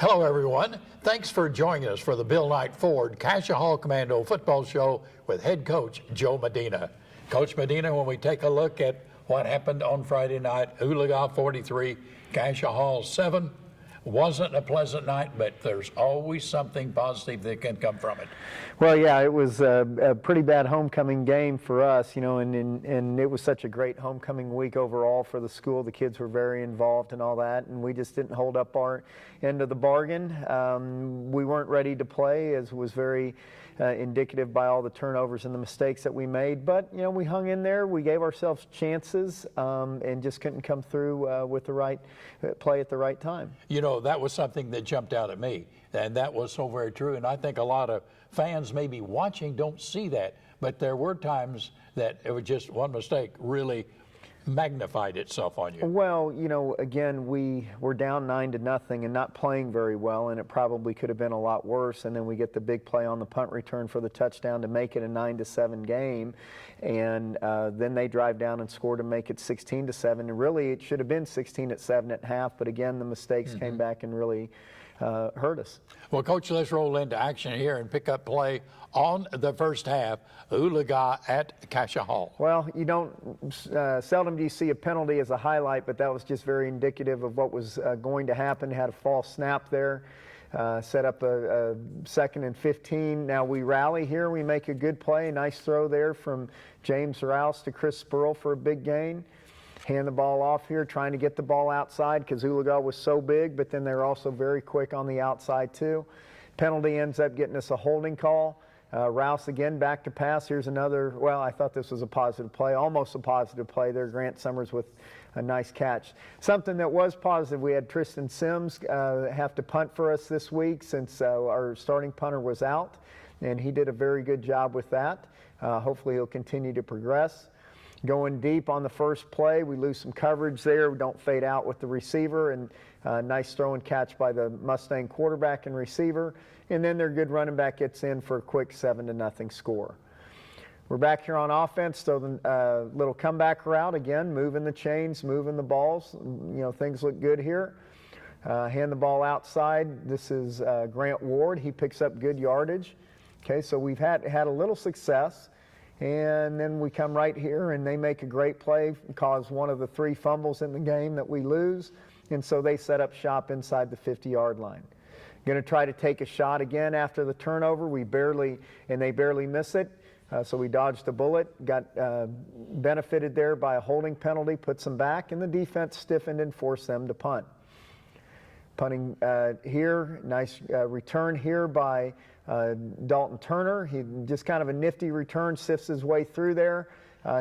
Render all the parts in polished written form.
Hello, everyone. Thanks for joining us for the Bill Knight Ford Cascia Hall Commando football show with head coach Joe Medina. Coach Medina, when we take a look at what happened on Friday night, Oologah 43, Cascia Hall 7, wasn't a pleasant night, but there's always something positive that can come from it. Well, yeah, it was a pretty bad homecoming game for us, you know, and it was such a great homecoming week overall for the school. The kids were very involved and all that, and we just didn't hold up our end of the bargain. We weren't ready to play, as was very indicative by all the turnovers and the mistakes that we made. But, you know, we hung in there. We gave ourselves chances and just couldn't come through with the right play at the right time. You know, that was something that jumped out at me, and that was so very true. And I think a lot of fans maybe watching don't see that, but there were times that it was just one mistake really magnified itself on you. Well, you know, again, we were down 9-0 and not playing very well, and it probably could have been a lot worse. And then we get the big play on the punt return for the touchdown to make it a 9-7 game, and then they drive down and score to make it 16-7. And really, it should have been 16-7 at half, but again, the mistakes came back and really hurt us. Well, Coach, let's roll into action here and pick up play on the first half, Oologah at Cascia Hall. Well, you don't, seldom do you see a penalty as a highlight, but that was just very indicative of what was going to happen. Had a false snap there, set up a 2nd and 15. Now we rally here, we make a good play, nice throw there from James Rouse to Chris Spurl for a big gain. Hand the ball off here, trying to get the ball outside because Oologah was so big, but then they're also very quick on the outside too. Penalty ends up getting us a holding call. Rouse again back to pass. Here's another, well, I thought this was a positive play, almost a positive play there. Grant Summers with a nice catch. Something that was positive, we had Tristan Sims have to punt for us this week since our starting punter was out, and he did a very good job with that. Hopefully he'll continue to progress. Going deep on the first play, we lose some coverage there. We don't fade out with the receiver, and nice throw and catch by the Mustang quarterback and receiver. And then their good running back gets in for a quick 7-0 score. We're back here on offense, so the little comeback route again, moving the chains, moving the balls. You know, things look good here. Hand the ball outside. This is Grant Ward. He picks up good yardage. Okay, so we've had a little success. And then we come right here and they make a great play, cause one of the 3 fumbles in the game that we lose. And so they set up shop inside the 50-yard line. Going to try to take a shot again after the turnover. They barely miss it. So we dodged a bullet, got benefited there by a holding penalty, puts them back, and the defense stiffened and forced them to punt. Punting here, nice return here by Dalton Turner. He just kind of a nifty return, sifts his way through there.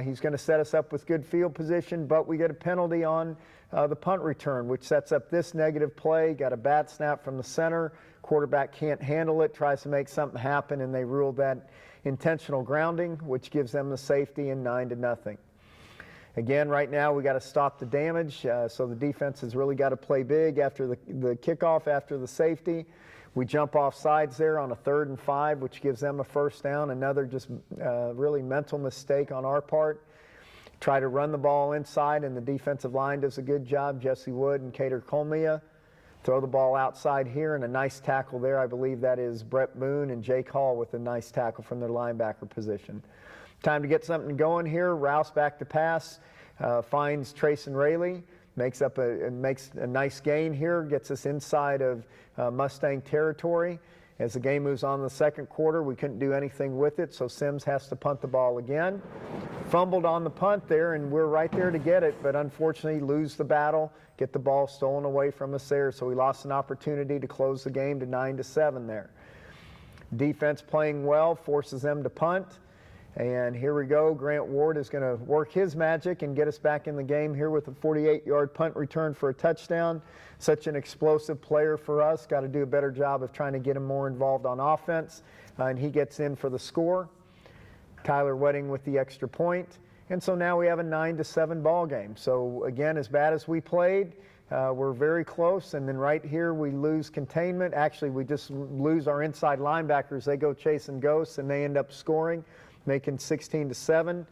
He's going to set us up with good field position, but we get a penalty on the punt return, which sets up this negative play. Got a bad snap from the center. Quarterback can't handle it, tries to make something happen, and they ruled that intentional grounding, which gives them the safety and 9-0. Again, right now we got to stop the damage, so the defense has really got to play big after the kickoff, after the safety. We jump off sides there on a 3rd and 5, which gives them a first down. Another just really mental mistake on our part. Try to run the ball inside, and the defensive line does a good job. Jesse Wood and Cater Colmia throw the ball outside here, and a nice tackle there. I believe that is Brett Boone and Jake Hall with a nice tackle from their linebacker position. Time to get something going here. Rouse back to pass, finds Trayson Rayleigh, makes a nice gain here, gets us inside of Mustang territory. As the game moves on in the second quarter, we couldn't do anything with it, so Sims has to punt the ball again. Fumbled on the punt there, and we're right there to get it, but unfortunately lose the battle, get the ball stolen away from us there, so we lost an opportunity to close the game to 9-7 there. Defense playing well, forces them to punt. And here we go. Grant Ward is going to work his magic and get us back in the game here with a 48-yard punt return for a touchdown. Such an explosive player for us. Got to do a better job of trying to get him more involved on offense. And he gets in for the score. Tyler Wedding with the extra point. And so now we have a 9-7 ball game. So again, as bad as we played, we're very close. And then right here we lose containment. Actually, we just lose our inside linebackers. They go chasing ghosts and they end up scoring, making 16-7.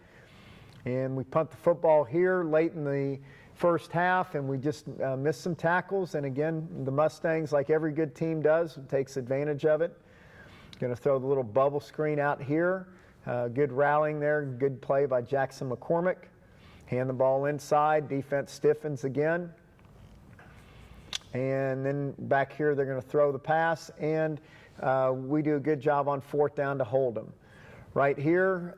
And we punt the football here late in the first half, and we just missed some tackles. And again, the Mustangs, like every good team does, takes advantage of it. Going to throw the little bubble screen out here. Good rallying there, good play by Jackson McCormick. Hand the ball inside, defense stiffens again. And then back here, they're going to throw the pass, and we do a good job on fourth down to hold them. Right here,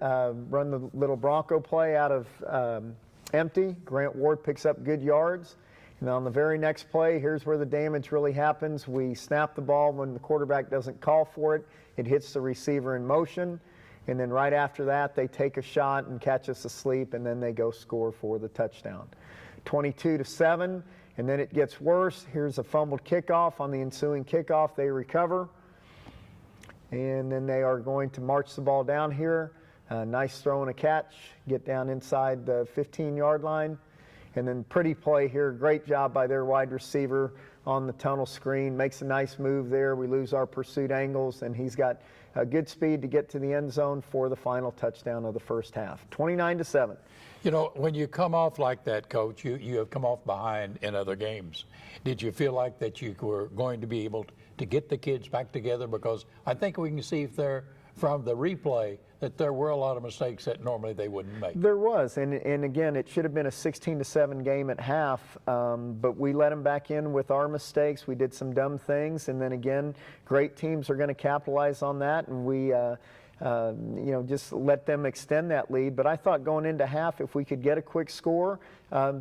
run the little Bronco play out of empty. Grant Ward picks up good yards. And on the very next play, here's where the damage really happens. We snap the ball when the quarterback doesn't call for it. It hits the receiver in motion. And then right after that, they take a shot and catch us asleep, and then they go score for the touchdown. 22-7, and then it gets worse. Here's a fumbled kickoff. On the ensuing kickoff, they recover. And then they are going to march the ball down here. Nice throw and a catch. Get down inside the 15-yard line. And then pretty play here. Great job by their wide receiver on the tunnel screen. Makes a nice move there. We lose our pursuit angles, and he's got good speed to get to the end zone for the final touchdown of the first half. 29-7. You know, when you come off like that, Coach, you have come off behind in other games. Did you feel like that you were going to be able to get the kids back together? Because I think we can see if they're from the replay that there were a lot of mistakes that normally they wouldn't make. There was, and again, it should have been a 16-7 game at half, but we let them back in with our mistakes. We did some dumb things, and then again, great teams are going to capitalize on that, and we just let them extend that lead. But I thought going into half, if we could get a quick score,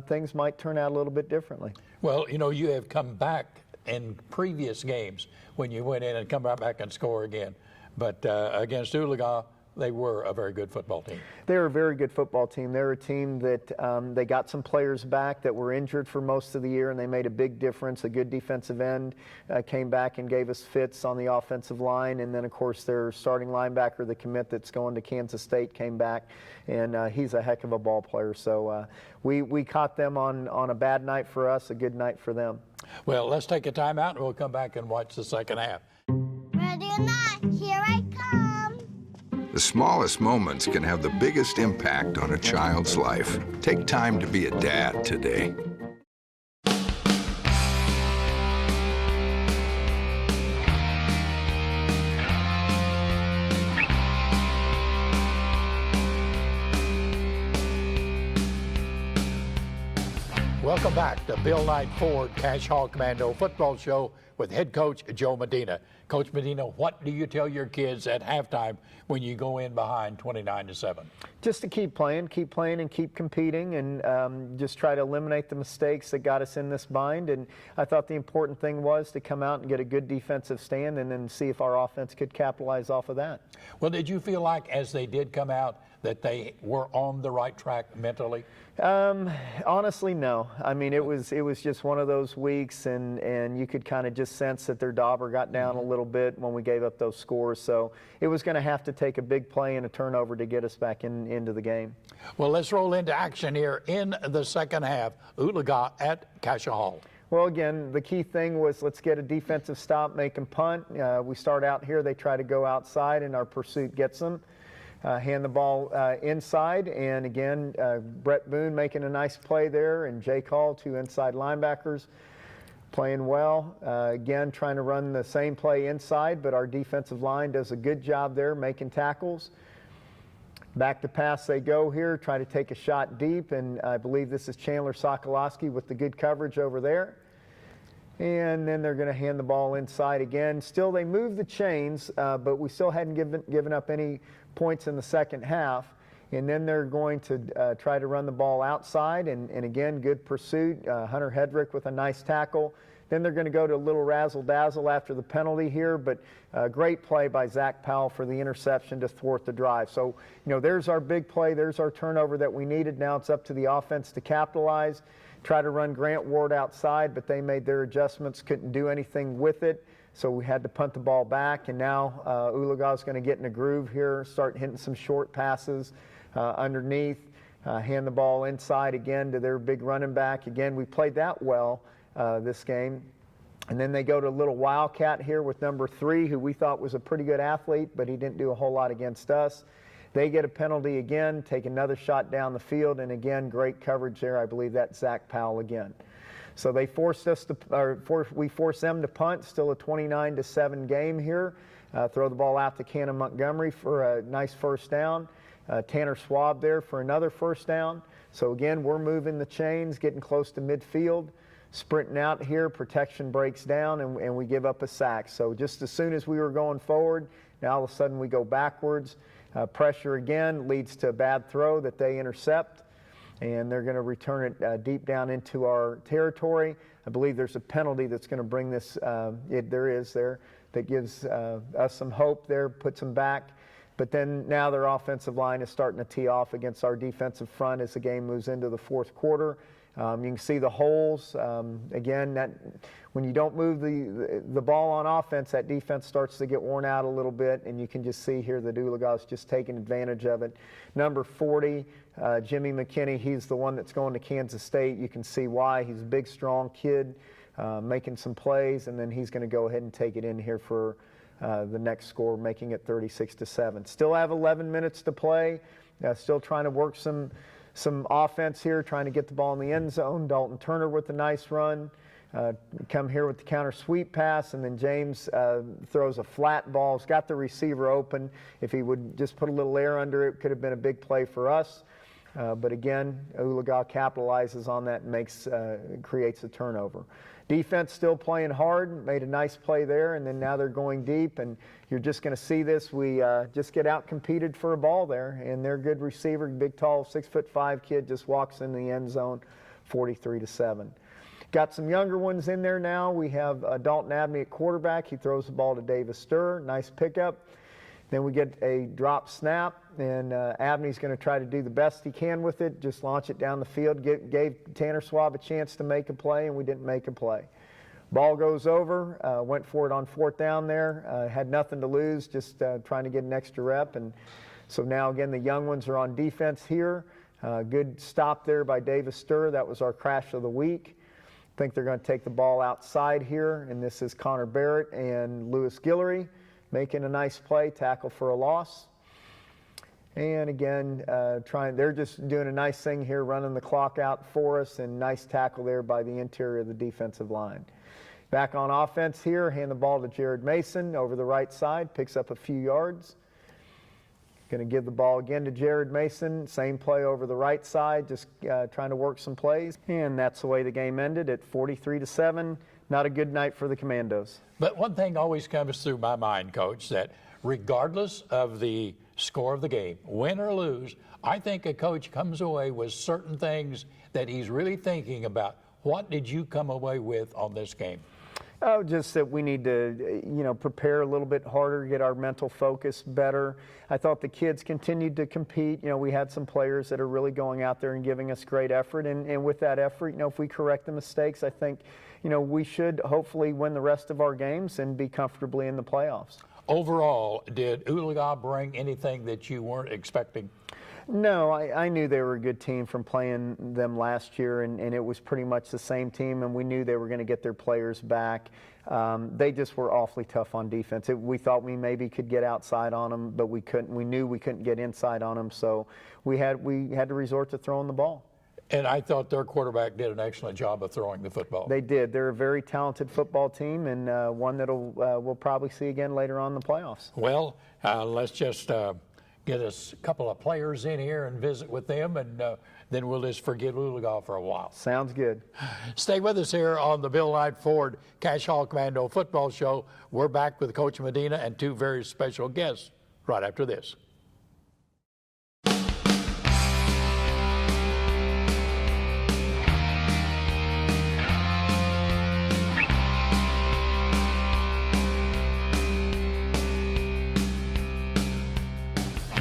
things might turn out a little bit differently. Well, you know, you have come back in previous games when you went in and come right back and score again. But against Oologah, they were a very good football team. They were a very good football team. They're a team that they got some players back that were injured for most of the year, and they made a big difference. A good defensive end came back and gave us fits on the offensive line. And then, of course, their starting linebacker, the commit that's going to Kansas State, came back, and he's a heck of a ball player. So we caught them on a bad night for us, a good night for them. Well, let's take a timeout, and we'll come back and watch the second half. Ready or not, here I come. The smallest moments can have the biggest impact on a child's life. Take time to be a dad today. Welcome back to Bill Knight Ford Cascia Hall Commando football show with head coach Joe Medina. Coach Medina, what do you tell your kids at halftime when you go in behind 29-7? Just to keep playing and keep competing, and just try to eliminate the mistakes that got us in this bind. And I thought the important thing was to come out and get a good defensive stand and then see if our offense could capitalize off of that. Well, did you feel like as they did come out that they were on the right track mentally? Honestly, no. I mean, it was just one of those weeks, and you could kind of just sense that their dauber got down a little bit when we gave up those scores. So it was going to have to take a big play and a turnover to get us back into the game. Well, let's roll into action here in the second half. Oologah at Cascia Hall. Well, again, the key thing was let's get a defensive stop, make them punt. We start out here, they try to go outside, and our pursuit gets them. Hand the ball inside, and again, Brett Boone making a nice play there, and Jake Hall, two inside linebackers, playing well. Again, trying to run the same play inside, but our defensive line does a good job there making tackles. Back to pass they go here, try to take a shot deep, and I believe this is Chandler Sokolowski with the good coverage over there. And then they're going to hand the ball inside again. Still, they move the chains, but we still hadn't given up any points in the second half. And then they're going to try to run the ball outside, and again, good pursuit. Hunter Hedrick with a nice tackle. Then they're going to go to a little razzle-dazzle after the penalty here, but great play by Zach Powell for the interception to thwart the drive. So, you know, there's our big play. There's our turnover that we needed. Now it's up to the offense to capitalize. Try to run Grant Ward outside, but they made their adjustments, couldn't do anything with it. So we had to punt the ball back, and now Oologah is going to get in a groove here, start hitting some short passes underneath, hand the ball inside again to their big running back. Again, we played that well this game. And then they go to a little wildcat here with number 3, who we thought was a pretty good athlete, but he didn't do a whole lot against us. They get a penalty again, take another shot down the field, and again, great coverage there. I believe that's Zach Powell again. So they forced us to, we forced them to punt. Still a 29-7 game here. Throw the ball out to Cannon Montgomery for a nice first down. Tanner Schwab there for another first down. So again, we're moving the chains, getting close to midfield. Sprinting out here, protection breaks down, and we give up a sack. So just as soon as we were going forward, now all of a sudden we go backwards. Pressure again leads to a bad throw that they intercept, and they're going to return it deep down into our territory. I believe there's a penalty that's going to bring this, that gives us some hope there, puts them back. But then now their offensive line is starting to tee off against our defensive front as the game moves into the fourth quarter. You can see the holes. Again, that when you don't move the ball on offense, that defense starts to get worn out a little bit, and you can just see here that Oologah is just taking advantage of it. Number 40, Jimmy McKinney, he's the one that's going to Kansas State. You can see why. He's a big, strong kid, making some plays, and then he's going to go ahead and take it in here for the next score, making it 36-7. Still have 11 minutes to play. Still trying to work some offense here, trying to get the ball in the end zone. Dalton Turner with a nice run. Come here with the counter sweep pass, and then James throws a flat ball. He's got the receiver open. If he would just put a little air under it, could have been a big play for us. But again, Oologah capitalizes on that and creates a turnover. Defense still playing hard, made a nice play there, and then now they're going deep, and you're just going to see this. We just get out-competed for a ball there, and their good receiver, big, tall, 6'5" kid just walks in the end zone, 43-7. Got some younger ones in there now. We have Dalton Abney at quarterback. He throws the ball to Davis Sturr, nice pickup. Then we get a drop snap, and Abney's going to try to do the best he can with it, just launch it down the field. Gave Tanner Schwab a chance to make a play, and we didn't make a play. Ball goes over, went for it on fourth down there, had nothing to lose, just trying to get an extra rep. And so now, again, the young ones are on defense here. Good stop there by Davis Sturr. That was our crash of the week. I think they're going to take the ball outside here, and this is Connor Barrett and Lewis Guillory making a nice play, tackle for a loss. And again, they're just doing a nice thing here, running the clock out for us, and nice tackle there by the interior of the defensive line. Back on offense here, hand the ball to Jared Mason over the right side, picks up a few yards. Going to give the ball again to Jared Mason, same play over the right side, just trying to work some plays. And that's the way the game ended at 43-7. Not a good night for the Commandos. But one thing always comes through my mind, Coach, that regardless of the score of the game, win or lose, I think a coach comes away with certain things that he's really thinking about. What did you come away with on this game? Oh, just that we need to, prepare a little bit harder, get our mental focus better. I thought the kids continued to compete. We had some players that are really going out there and giving us great effort. And with that effort, if we correct the mistakes, I think, we should hopefully win the rest of our games and be comfortably in the playoffs. Overall, did Oologah bring anything that you weren't expecting? No, I knew they were a good team from playing them last year, and it was pretty much the same team, and we knew they were going to get their players back. They just were awfully tough on defense. We thought we maybe could get outside on them, but we couldn't. We knew we couldn't get inside on them, so we had to resort to throwing the ball. And I thought their quarterback did an excellent job of throwing the football. They did. They're a very talented football team, and one that we'll probably see again later on in the playoffs. Well, let's just get us a couple of players in here and visit with them, and then we'll just forget Oologah for a while. Sounds good. Stay with us here on the Bill Knight Ford Cascia Commando Football Show. We're back with Coach Medina and two very special guests right after this.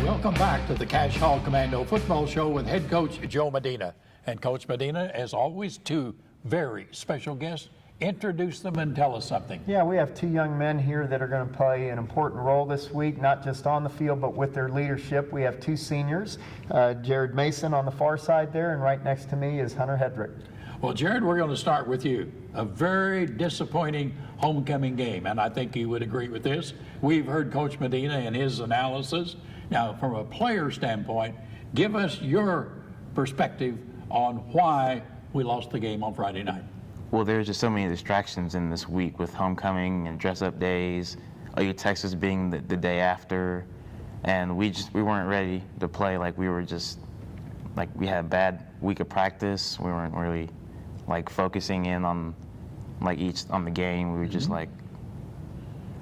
Welcome back to the Cascia Commando Football Show with head coach Joe Medina. And Coach Medina, as always, two very special guests. Introduce them and tell us something. Yeah, we have two young men here that are going to play an important role this week, not just on the field, but with their leadership. We have two seniors, Jared Mason on the far side there, and right next to me is Hunter Hedrick. Well, Jared, we're going to start with you. A very disappointing homecoming game, and I think you would agree with this. We've heard Coach Medina and his analysis, Now, from a player standpoint, give us your perspective on why we lost the game on Friday night. Well, there's just so many distractions in this week with homecoming and dress-up days, Texas being the day after, and we weren't ready to play. We had a bad week of practice. We weren't really focusing in on the game. We were just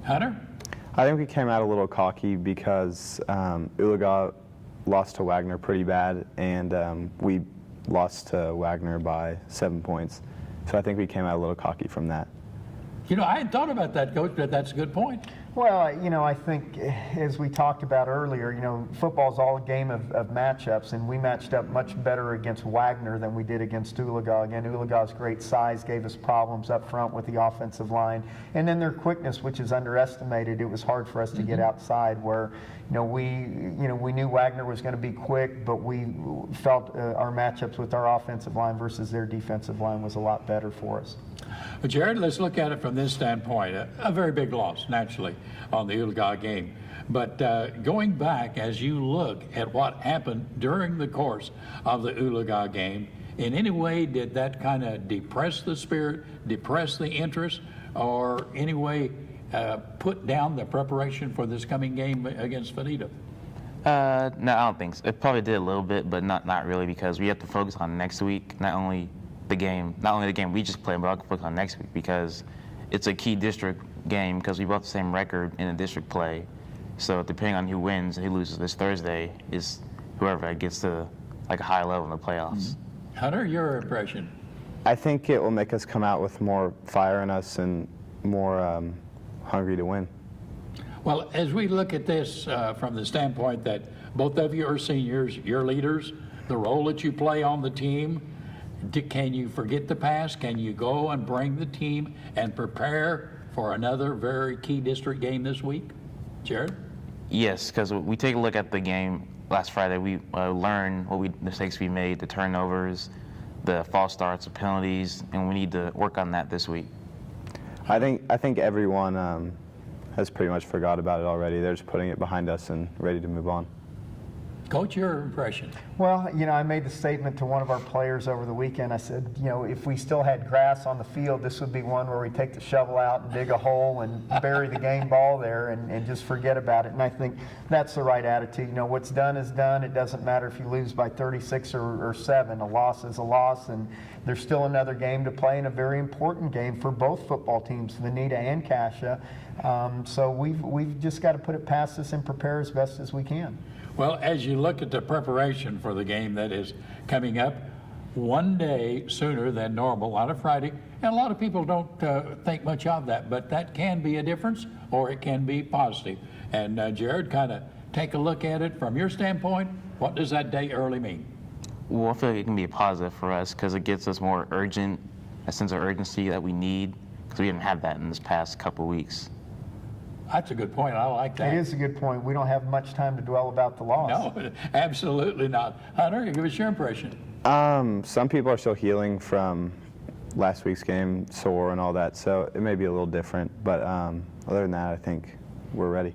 Hunter? I think we came out a little cocky because Oologah lost to Wagner pretty bad, and we lost to Wagner by 7 points. So I think we came out a little cocky from that. I hadn't thought about that, Coach, but that's a good point. Well, I think as we talked about earlier, football's all a game of matchups, and we matched up much better against Wagner than we did against Oologah. Again, Oologah's great size gave us problems up front with the offensive line, and then their quickness, which is underestimated. It was hard for us to get outside where, we knew Wagner was going to be quick, but we felt our matchups with our offensive line versus their defensive line was a lot better for us. But Jared, let's look at it from this standpoint. A very big loss, naturally, on the Oologah game. But going back, as you look at what happened during the course of the Oologah game, in any way did that kind of depress the spirit, depress the interest, or any way put down the preparation for this coming game against Medina? No, I don't think so. It probably did a little bit, but not really, because we have to focus on next week, not only the game we just played, but I'll focus on next week because it's a key district game because we both have the same record in the district play. So depending on who wins and who loses this Thursday is whoever gets to a high level in the playoffs. Hunter, your impression? I think it will make us come out with more fire in us and more hungry to win. Well, as we look at this from the standpoint that both of you are seniors, you're leaders, the role that you play on the team, can you forget the past? Can you go and bring the team and prepare for another very key district game this week? Jared? Yes, because we take a look at the game last Friday. We learned mistakes we made, the turnovers, the false starts, the penalties, and we need to work on that this week. I think everyone has pretty much forgot about it already. They're just putting it behind us and ready to move on. Coach, your impression? Well, I made the statement to one of our players over the weekend. I said, if we still had grass on the field, this would be one where we take the shovel out and dig a hole and bury the game ball there and just forget about it. And I think that's the right attitude. What's done is done. It doesn't matter if you lose by 36 or 7. A loss is a loss, and there's still another game to play, and a very important game for both football teams, Medina and Cascia. So we've just got to put it past us and prepare as best as we can. Well, as you look at the preparation for the game that is coming up, one day sooner than normal on a Friday, and a lot of people don't think much of that, but that can be a difference or it can be positive. And Jared, kind of take a look at it from your standpoint. What does that day early mean? Well, I feel like it can be a positive for us because it gets us a sense of urgency that we need because we didn't have that in this past couple of weeks. That's a good point. I like that. It is a good point. We don't have much time to dwell about the loss. No, absolutely not. Hunter, give us your impression. Some people are still healing from last week's game, sore and all that, so it may be a little different. But other than that, I think we're ready.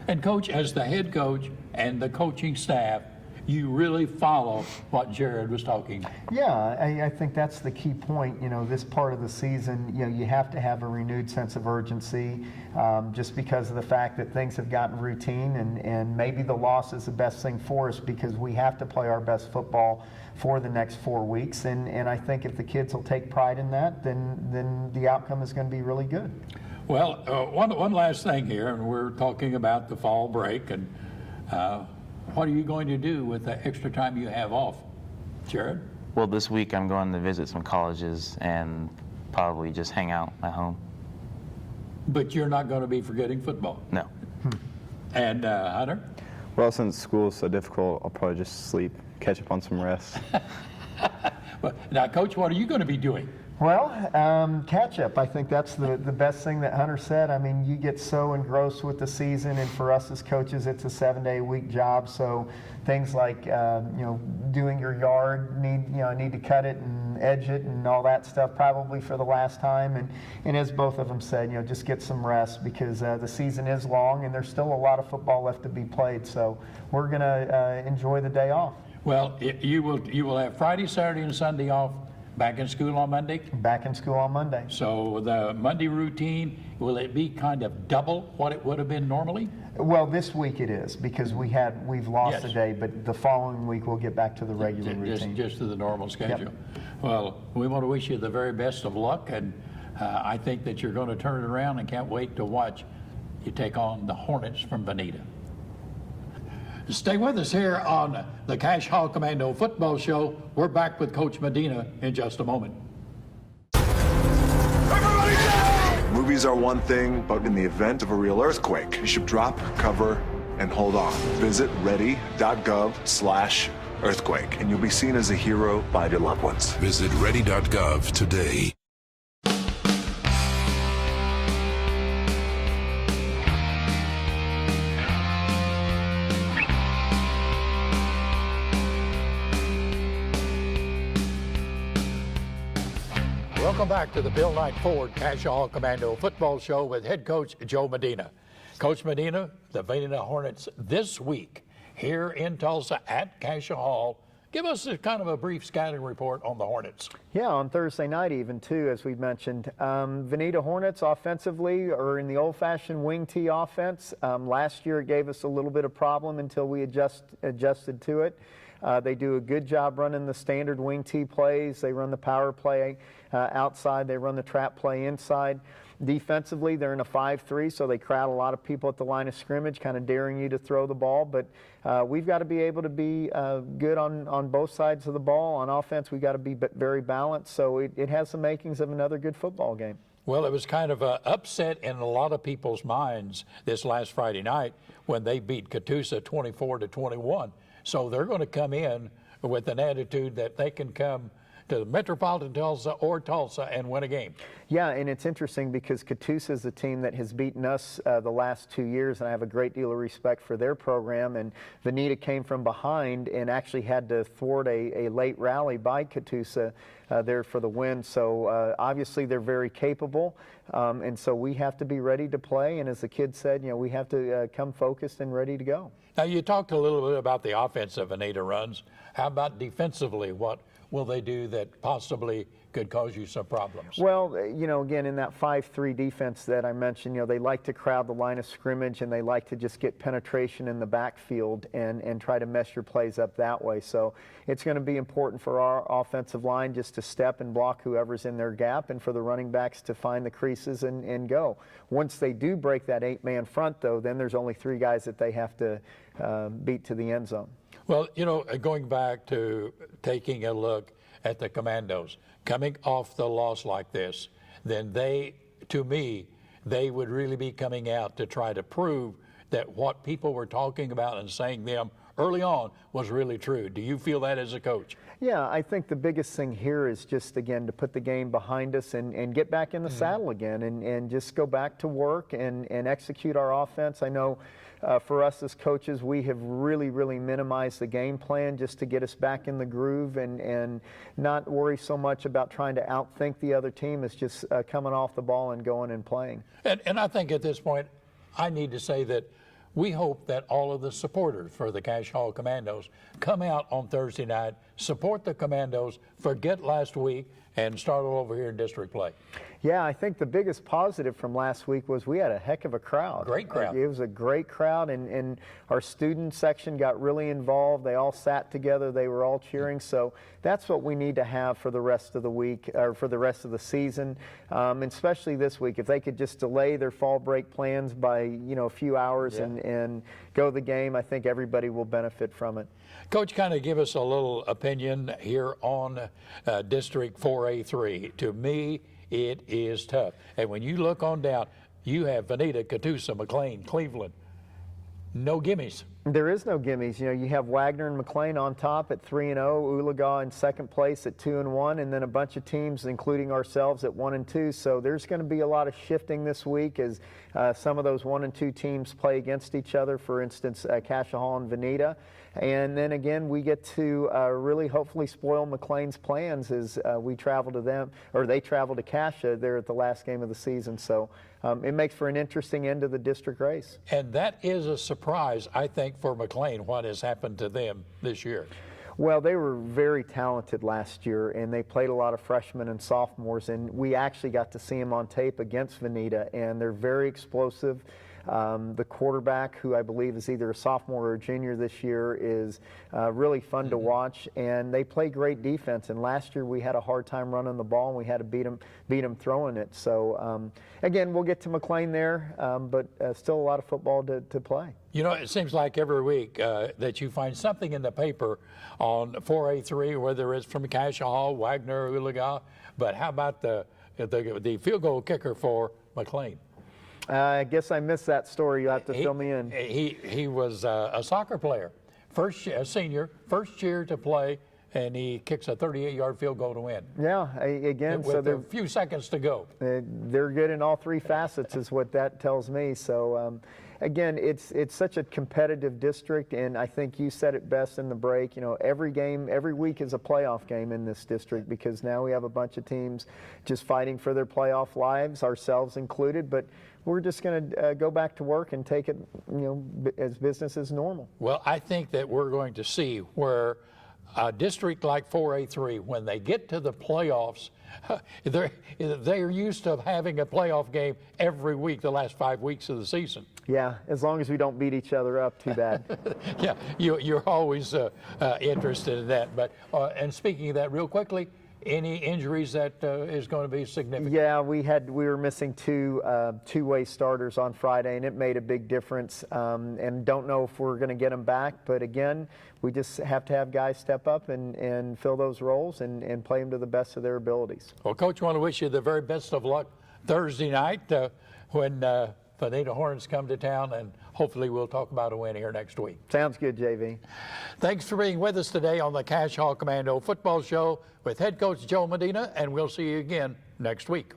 And Coach, as the head coach and the coaching staff, you really follow what Jared was talking. Yeah, I think that's the key point. This part of the season, you have to have a renewed sense of urgency just because of the fact that things have gotten routine, and maybe the loss is the best thing for us because we have to play our best football for the next 4 weeks. And I think if the kids will take pride in that, then the outcome is going to be really good. Well, one last thing here, and we're talking about the fall break, and what are you going to do with the extra time you have off, Jared? Well, this week I'm going to visit some colleges and probably just hang out at home. But you're not going to be forgetting football? No. And Hunter? Well, since school is so difficult, I'll probably just sleep, catch up on some rest. Now, Coach, what are you going to be doing? Well, catch up. I think that's the best thing that Hunter said. I mean, you get so engrossed with the season, and for us as coaches, it's a 7-day-a-week job. So things like doing your yard, need to cut it edge it and all that stuff probably for the last time. And as both of them said, just get some rest because the season is long and there's still a lot of football left to be played. So we're going to enjoy the day off. Well, you will have Friday, Saturday, and Sunday off. Back in school on Monday? Back in school on Monday. So the Monday routine, will it be kind of double what it would have been normally? Well, this week it is because we've lost a day, but the following week we'll get back to the regular routine. Just to the normal schedule. Yep. Well, we want to wish you the very best of luck, and I think that you're going to turn it around and can't wait to watch you take on the Hornets from Medina. Stay with us here on the Cascia Hall Commando Football Show. We're back with Coach Medina in just a moment. Everybody down! Movies are one thing, but in the event of a real earthquake, you should drop, cover, and hold on. Visit ready.gov/earthquake, and you'll be seen as a hero by your loved ones. Visit ready.gov today. Welcome back to the Bill Knight Ford Cascia Hall Commando Football Show with head coach Joe Medina. Coach Medina, the Medina Hornets this week here in Tulsa at Cascia Hall. Give us kind of a brief scouting report on the Hornets. Yeah, on Thursday night even too, as we mentioned. Veneta Hornets offensively are in the old-fashioned wing tee offense. Last year it gave us a little bit of problem until we adjusted to it. They do a good job running the standard wing tee plays. They run the power play outside. They run the trap play inside. Defensively, they're in a 5-3, so they crowd a lot of people at the line of scrimmage, kind of daring you to throw the ball. But we've got to be able to be good on both sides of the ball. On offense, we've got to be very balanced. So it has the makings of another good football game. Well, it was kind of an upset in a lot of people's minds this last Friday night when they beat Catoosa 24-21. So they're going to come in with an attitude that they can come to Metropolitan Tulsa or Tulsa and win a game. Yeah, and it's interesting because Catoosa is a team that has beaten us the last 2 years, and I have a great deal of respect for their program. And Veneta came from behind and actually had to thwart a late rally by Catoosa there for the win. So obviously they're very capable, and so we have to be ready to play. And as the kid said, we have to come focused and ready to go. Now, you talked a little bit about the offense that Veneta runs. How about defensively? What will they do that possibly could cause you some problems? Well, again, in that 5-3 defense that I mentioned, they like to crowd the line of scrimmage and they like to just get penetration in the backfield and try to mess your plays up that way. So it's going to be important for our offensive line just to step and block whoever's in their gap and for the running backs to find the creases and go. Once they do break that 8-man front, though, then there's only 3 guys that they have to beat to the end zone. Well, going back to taking a look at the Commandos, coming off the loss like this, then to me, they would really be coming out to try to prove that what people were talking about and saying them early on was really true. Do you feel that as a coach? Yeah, I think the biggest thing here is just, again, to put the game behind us and get back in the saddle again and just go back to work and execute our offense. I know for us as coaches, we have really, really minimized the game plan just to get us back in the groove and not worry so much about trying to outthink the other team. It's just coming off the ball and going and playing. And I think at this point, I need to say that we hope that all of the supporters for the Cascia Hall Commandos come out on Thursday night, support the Commandos, forget last week, and start all over here in district play. Yeah, I think the biggest positive from last week was we had a heck of a crowd. Great crowd. It was a great crowd, and our student section got really involved. They all sat together. They were all cheering. So that's what we need to have for the rest of the week, or for the rest of the season, and especially this week. If they could just delay their fall break plans by a few hours and go the game, I think everybody will benefit from it. Coach, kind of give us a little opinion here on District 4A3. To me, it is tough. And when you look on down, you have Veneta, Catoosa, McLean, Cleveland. No gimmies. There is no gimmies. You know, you have Wagner and McLean on top at 3-0, Oologah in second place at 2-1, and then a bunch of teams, including ourselves, at 1-2. So there's going to be a lot of shifting this week as some of those 1 and 2 teams play against each other. For instance, Cascia Hall and Medina. And then again, we get to really hopefully spoil McLean's plans as we travel to them, or they travel to Cascia there at the last game of the season. So it makes for an interesting end of the district race. And that is a surprise, I think, for McLean, what has happened to them this year. Well, they were very talented last year, and they played a lot of freshmen and sophomores, and we actually got to see them on tape against Veneta, and they're very explosive. The quarterback, who I believe is either a sophomore or a junior this year, is really fun to watch, and they play great defense. And last year we had a hard time running the ball, and we had to beat them throwing it. So again, we'll get to McLean there, but still a lot of football to play. You know, it seems like every week that you find something in the paper on 4A3, whether it's from Cascia Hall, Wagner, Oologah. But how about the field goal kicker for McLean? I guess I missed that story. You'll have to fill me in. He was a soccer player, a senior, first year to play, and he kicks a 38-yard field goal to win. Yeah, again, with a few seconds to go. They're good in all three facets is what that tells me. So again, it's such a competitive district, and I think you said it best in the break. You know, every week is a playoff game in this district, because now we have a bunch of teams just fighting for their playoff lives, ourselves included. But we're just going to go back to work and take it, you know, as business as normal. Well, I think that we're going to see where a district like 4A3, when they get to the playoffs, they're used to having a playoff game every week the last 5 weeks of the season. Yeah, as long as we don't beat each other up too bad. Yeah, you're always interested in that. But and speaking of that, real quickly, any injuries that is going to be significant? Yeah, we were missing two-way starters on Friday, and it made a big difference. And don't know if we're going to get them back, but again, we just have to have guys step up and fill those roles and play them to the best of their abilities. Well, Coach, I want to wish you the very best of luck Thursday night when Veneta Horns come to town, and hopefully we'll talk about a win here next week. Sounds good, JV. Thanks for being with us today on the Cascia Hall Commando Football Show with head coach Joe Medina, and we'll see you again next week.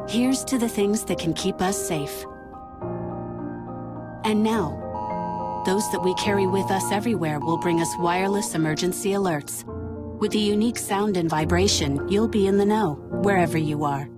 Here's to the things that can keep us safe. And now, those that we carry with us everywhere will bring us wireless emergency alerts. With the unique sound and vibration, you'll be in the know, wherever you are.